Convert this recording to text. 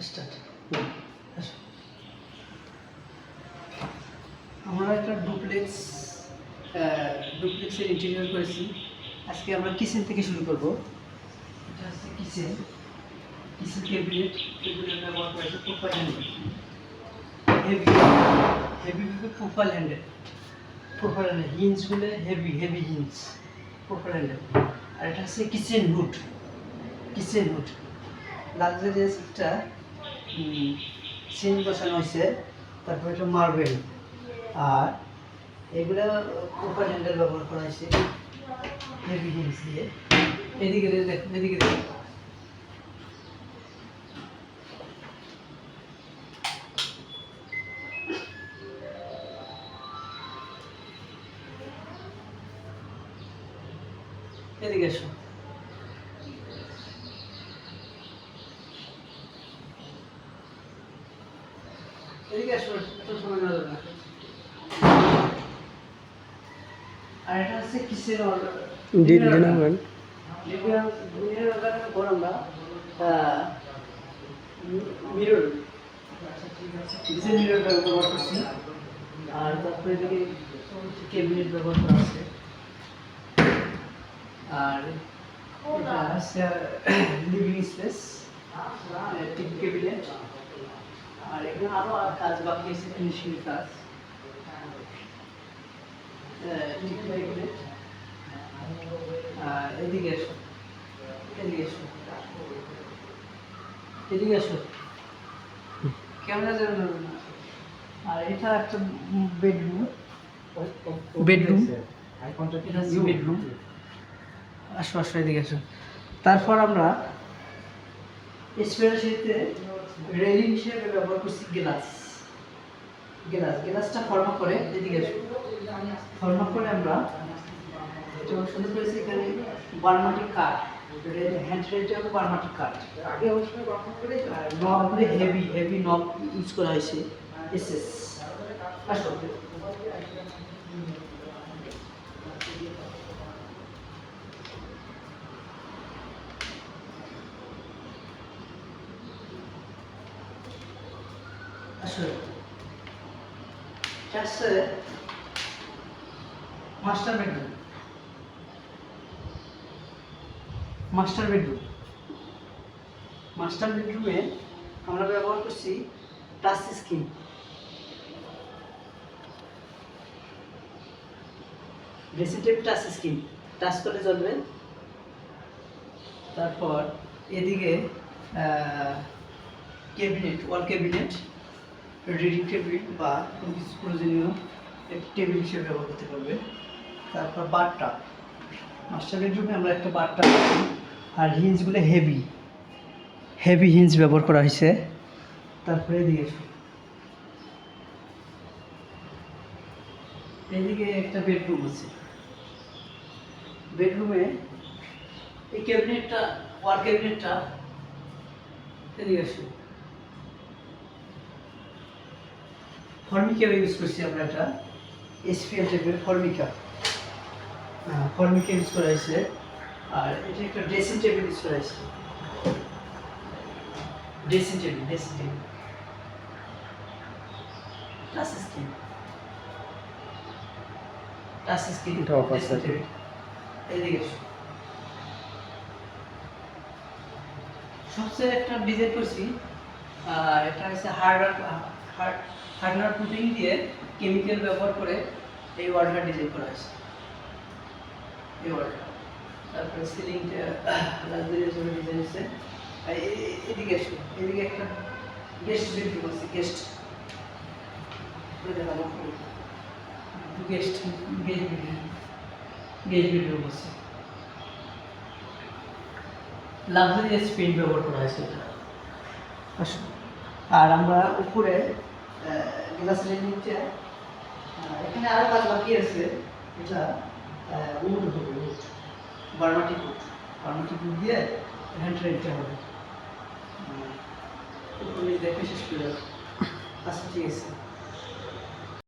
Start. আমরা একটা ডুপ্লেক্সের interior করেছি। আজকে আমরা কিচেন থেকে শুরু করব। এটা হচ্ছে কিচেন ক্যাবিনেট ব্যবহার করেছে profile handle, heavy profile handle, হিঞ্জগুলো হেভি হিঞ্জ প্রোফাইল হ্যান্ডেল। আর এটা হচ্ছে কিচেন হুড লাক্সারিয়াস একটা সিন বসানো হয়েছে। তারপর এটা মার্বেল, আর এগুলো প্রোফাইল হ্যান্ডেল ব্যবহার করা হয়েছে হেভি হিঞ্জ দিয়ে। এদিকে দেখুন, এদিকে দেখুন, এদিকে এসো। এদিকে আসো, এত সময় না না। আর এটা হচ্ছে কিচেন অর্ডার আমরা মিরর কিচেন মিরর ব্যবহার করছি। আর তারপরে এদিকে ক্যাবিনেট ব্যবহার করা আছে। আর এটা হচ্ছে লিভিং স্পেস, টিভি ক্যাবিনেট। আর এখানে আরো কাজ বাকি আছে, ফিনিশিং কাজ। আর এদিকে এসো, ক্যামেরা যেন। আর এটা একটা বেডরুম, আসো এদিকে আসো। তারপর আমরা স্পেশালিতে রেলিং হিসেবে ব্যবহার করছি গ্লাসটা ফর্মা করে। এদিকে আসো, ফর্মা করে আমরা এটা সুন্দর করেছি। এখানে বার্মাটিক কাঠ, হ্যান্ড রেলটা হবে বার্মাটিক কাঠ। আগে অবশ্যই ব্যবহার করে নবগুলো হেভি নব ইউজ করা হয়েছে। এসএস আসো, আসলে মাস্টার বেডরুমে আমরা ব্যবহার করছি touch screen. Dressing table touch screen, touch করে চলবে। তারপর এদিকে ক্যাবিনেট, ওয়াল ক্যাবিনেট, রিডিং টেবিল বা কোনো কিছু প্রয়োজনীয় টেবিল হিসেবে ব্যবহার করতে পারবে। তারপর বাথটাব, মাস্টার বেডরুমে আমরা একটা বাথটাব, আর হিঞ্জগুলো হেভি হিঞ্জ ব্যবহার করা হয়েছে। তারপরে এদিকে একটা বেডরুম আছে। বেডরুমে এই ক্যাবিনেটটা, ওয়াল ক্যাবিনেটটা, এদিকে আসো, ফর্মিকা ইউজ করছি আমরা। এটা এসপিএল টাইপের ফর্মিকা ইউজ করা হয়েছে। আর এটা একটা ড্রেসিং টেবিল ইউজ করা হয়েছে। ড্রেসিং টেবিল টাচ স্ক্রিন এদিকে সবচেয়ে একটা ডিজাইন করছি। এটা হচ্ছে হার্ডনার পুটিং দিয়ে কেমিক্যাল ব্যবহার করে এই ওয়ালটা ডিজাইন করা হয়েছে। এই ওয়ালটা, তারপরে সিলিংটা লাক্সারিয়াস ডিজাইন হচ্ছে। এদিকে আসো, এদিকে একটা গেস্ট বেডরুম আছে। গেস্ট বেডরুম আছে, লাক্সারিয়াস পেইন্ট ব্যবহার করা হয়েছে এটা। আসো, আর আমরা উপরে গ্লাসের নিচে এখানে আরো কাজ বাকি আছে। এটা উড হবে, বার্মাটিক উড দিয়ে হ্যান্ড রেলটা হবে। দেখে শেষ করে, আচ্ছা ঠিক আছে।